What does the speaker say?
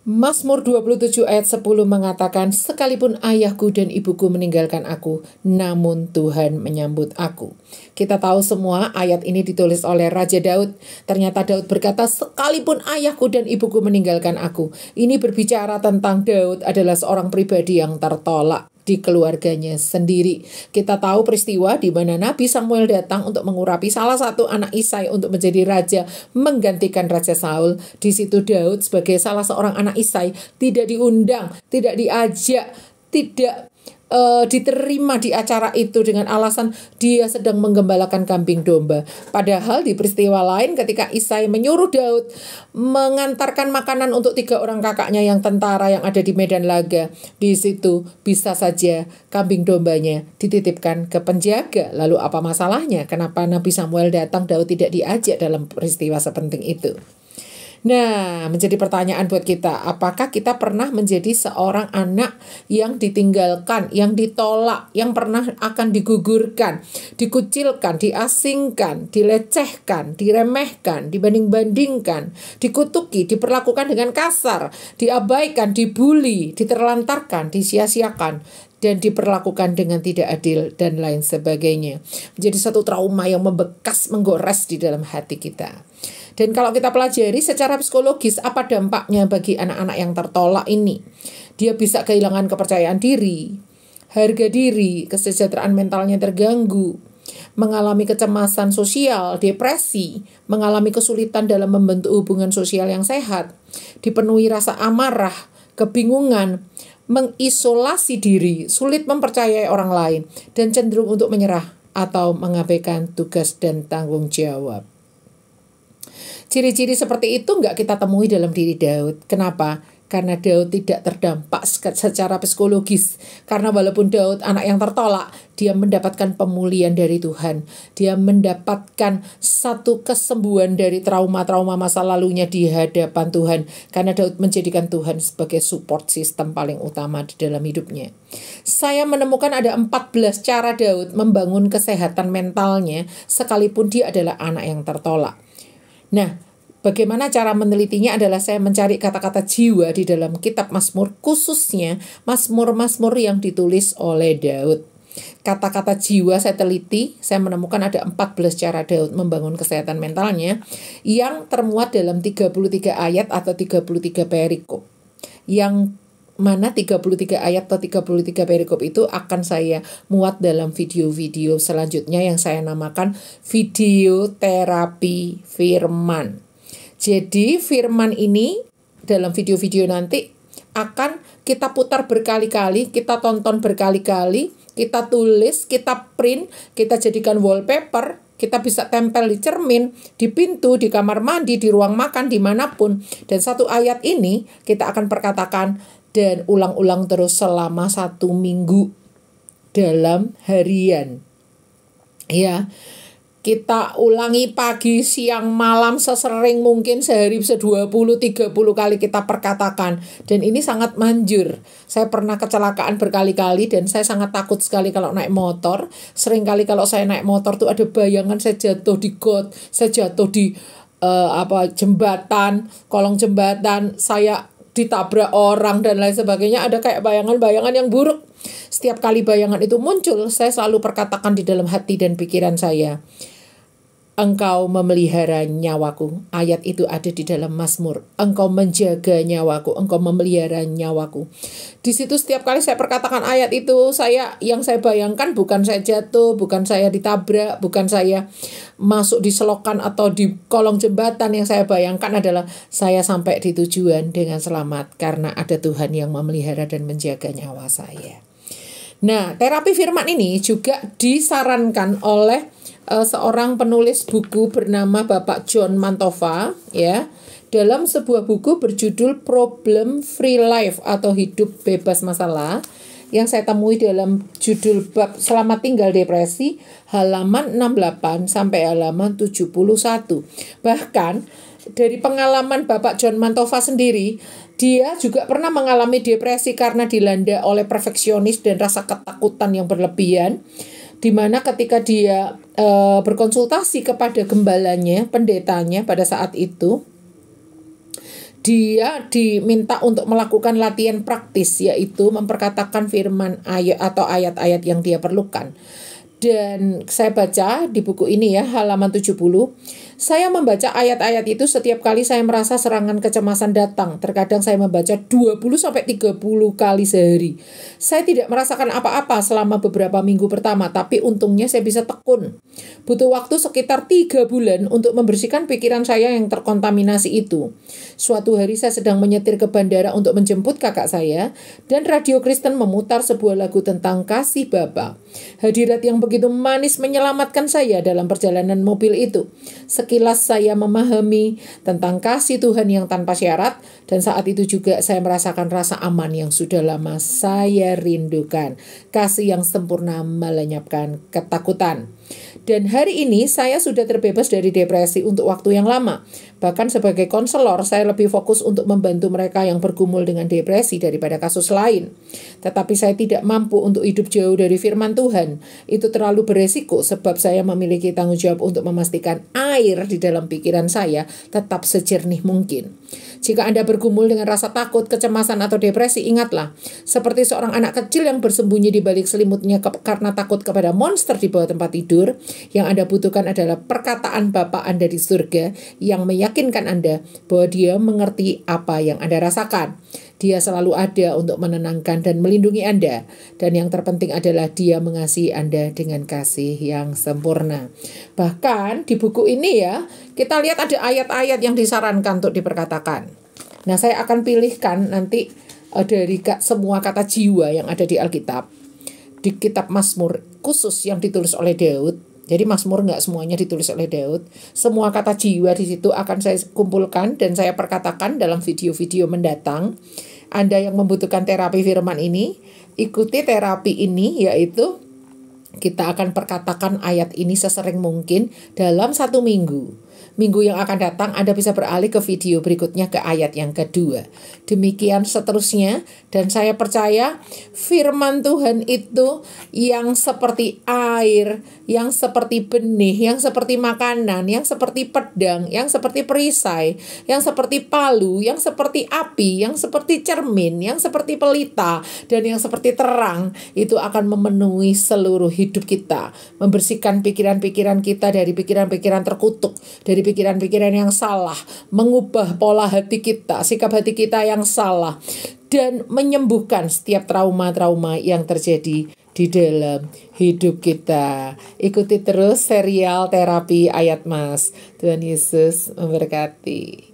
Mazmur 27 ayat 10 mengatakan, sekalipun ayahku dan ibuku meninggalkan aku, namun Tuhan menyambut aku. Kita tahu semua ayat ini ditulis oleh Raja Daud. Ternyata Daud berkata, sekalipun ayahku dan ibuku meninggalkan aku. Ini berbicara tentang Daud adalah seorang pribadi yang tertolak di keluarganya sendiri. Kita tahu peristiwa di mana Nabi Samuel datang untuk mengurapi salah satu anak Isai untuk menjadi raja menggantikan Raja Saul. Di situ Daud sebagai salah seorang anak Isai tidak diundang, tidak diajak, tidak diterima di acara itu dengan alasan dia sedang menggembalakan kambing domba. Padahal di peristiwa lain ketika Isai menyuruh Daud mengantarkan makanan untuk 3 orang kakaknya yang tentara yang ada di medan laga, di situ bisa saja kambing dombanya dititipkan ke penjaga. Lalu apa masalahnya? Kenapa Nabi Samuel datang, Daud tidak diajak dalam peristiwa sepenting itu? Nah, menjadi pertanyaan buat kita, apakah kita pernah menjadi seorang anak yang ditinggalkan, yang ditolak, yang pernah akan digugurkan, dikucilkan, diasingkan, dilecehkan, diremehkan, dibanding-bandingkan, dikutuki, diperlakukan dengan kasar, diabaikan, dibully, diterlantarkan, disia-siakan, dan diperlakukan dengan tidak adil, dan lain sebagainya. Menjadi satu trauma yang membekas, menggores di dalam hati kita. Dan kalau kita pelajari secara psikologis, apa dampaknya bagi anak-anak yang tertolak ini? Dia bisa kehilangan kepercayaan diri, harga diri, kesejahteraan mentalnya terganggu, mengalami kecemasan sosial, depresi, mengalami kesulitan dalam membentuk hubungan sosial yang sehat, dipenuhi rasa amarah, kebingungan, mengisolasi diri, sulit mempercayai orang lain, dan cenderung untuk menyerah atau mengabaikan tugas dan tanggung jawab. Ciri-ciri seperti itu nggak kita temui dalam diri Daud. Kenapa? Karena Daud tidak terdampak secara psikologis. Karena walaupun Daud anak yang tertolak, dia mendapatkan pemulihan dari Tuhan. Dia mendapatkan satu kesembuhan dari trauma-trauma masa lalunya di hadapan Tuhan. Karena Daud menjadikan Tuhan sebagai support system paling utama di dalam hidupnya. Saya menemukan ada 14 cara Daud membangun kesehatan mentalnya sekalipun dia adalah anak yang tertolak. Nah, bagaimana cara menelitinya adalah saya mencari kata-kata jiwa di dalam kitab Mazmur, khususnya Mazmur-Mazmur yang ditulis oleh Daud. Kata-kata jiwa saya teliti, saya menemukan ada 14 cara Daud membangun kesehatan mentalnya yang termuat dalam 33 ayat atau 33 perikop. Yang mana 33 ayat atau 33 perikop itu akan saya muat dalam video-video selanjutnya yang saya namakan video terapi firman. Jadi firman ini dalam video-video nanti akan kita putar berkali-kali, kita tonton berkali-kali, kita tulis, kita print, kita jadikan wallpaper, kita bisa tempel di cermin, di pintu, di kamar mandi, di ruang makan, dimanapun. Dan satu ayat ini kita akan perkatakan dan ulang-ulang terus selama 1 minggu dalam harian. Ya, kita ulangi pagi, siang, malam, sesering mungkin sehari bisa 20-30 kali kita perkatakan. Dan ini sangat manjur. Saya pernah kecelakaan berkali-kali dan saya sangat takut sekali kalau naik motor. Seringkali kalau saya naik motor tuh ada bayangan saya jatuh di got, saya jatuh di jembatan, kolong jembatan, saya ditabrak orang dan lain sebagainya. Ada kayak bayangan-bayangan yang buruk. Setiap kali bayangan itu muncul, saya selalu perkatakan di dalam hati dan pikiran saya, Engkau memelihara nyawaku. Ayat itu ada di dalam Mazmur. Engkau menjaga nyawaku, engkau memelihara nyawaku. Di situ setiap kali saya perkatakan ayat itu, yang saya bayangkan bukan saya jatuh, bukan saya ditabrak, bukan saya masuk di selokan atau di kolong jembatan. Yang saya bayangkan adalah saya sampai di tujuan dengan selamat karena ada Tuhan yang memelihara dan menjaga nyawa saya. Nah, terapi firman ini juga disarankan oleh seorang penulis buku bernama Bapak John Mantova, ya, dalam sebuah buku berjudul Problem Free Life atau Hidup Bebas Masalah, yang saya temui dalam judul bab Selamat Tinggal Depresi, halaman 68 sampai halaman 71. Bahkan dari pengalaman Bapak John Mantova sendiri, dia juga pernah mengalami depresi karena dilanda oleh perfeksionis dan rasa ketakutan yang berlebihan, di mana ketika dia berkonsultasi kepada gembalanya, pendetanya pada saat itu, Dia diminta untuk melakukan latihan praktis, yaitu memperkatakan firman ayat atau ayat-ayat yang dia perlukan. Dan saya baca di buku ini ya, halaman 70. Saya membaca ayat-ayat itu setiap kali saya merasa serangan kecemasan datang. Terkadang saya membaca 20-30 kali sehari. Saya tidak merasakan apa-apa selama beberapa minggu pertama, tapi untungnya saya bisa tekun. Butuh waktu sekitar 3 bulan untuk membersihkan pikiran saya yang terkontaminasi itu. Suatu hari saya sedang menyetir ke bandara untuk menjemput kakak saya, dan radio Kristen memutar sebuah lagu tentang kasih Bapa. Hadirat yang begitu manis menyelamatkan saya dalam perjalanan mobil itu. Sekilas saya memahami tentang kasih Tuhan yang tanpa syarat, dan saat itu juga saya merasakan rasa aman yang sudah lama saya rindukan. Kasih yang sempurna melenyapkan ketakutan. Dan hari ini saya sudah terbebas dari depresi untuk waktu yang lama. Bahkan sebagai konselor, saya lebih fokus untuk membantu mereka yang bergumul dengan depresi daripada kasus lain. Tetapi saya tidak mampu untuk hidup jauh dari firman Tuhan. Itu terlalu beresiko sebab saya memiliki tanggung jawab untuk memastikan air di dalam pikiran saya tetap sejernih mungkin. Jika Anda bergumul dengan rasa takut, kecemasan, atau depresi, ingatlah, seperti seorang anak kecil yang bersembunyi di balik selimutnya karena takut kepada monster di bawah tempat tidur, yang Anda butuhkan adalah perkataan Bapa Anda di surga yang meyakinkan Anda bahwa Dia mengerti apa yang Anda rasakan. Dia selalu ada untuk menenangkan dan melindungi Anda. Dan yang terpenting adalah Dia mengasihi Anda dengan kasih yang sempurna. Bahkan di buku ini ya, kita lihat ada ayat-ayat yang disarankan untuk diperkatakan. Nah, saya akan pilihkan nanti dari semua kata jiwa yang ada di Alkitab. Di kitab Mazmur khusus yang ditulis oleh Daud. Jadi Mazmur nggak semuanya ditulis oleh Daud. Semua kata jiwa di situ akan saya kumpulkan dan saya perkatakan dalam video-video mendatang. Anda yang membutuhkan terapi firman ini, ikuti terapi ini, yaitu kita akan perkatakan ayat ini sesering mungkin dalam 1 minggu. Minggu yang akan datang Anda bisa beralih ke video berikutnya, ke ayat yang kedua. Demikian seterusnya, dan saya percaya firman Tuhan itu yang seperti air, yang seperti benih, yang seperti makanan, yang seperti pedang, yang seperti perisai, yang seperti palu, yang seperti api, yang seperti cermin, yang seperti pelita, dan yang seperti terang, itu akan memenuhi seluruh hidup kita, membersihkan pikiran-pikiran kita dari pikiran-pikiran terkutuk, dari pikiran-pikiran yang salah, mengubah pola hati kita, sikap hati kita yang salah, dan menyembuhkan setiap trauma-trauma yang terjadi di dalam hidup kita. Ikuti terus serial terapi ayat Mas. Tuhan Yesus memberkati.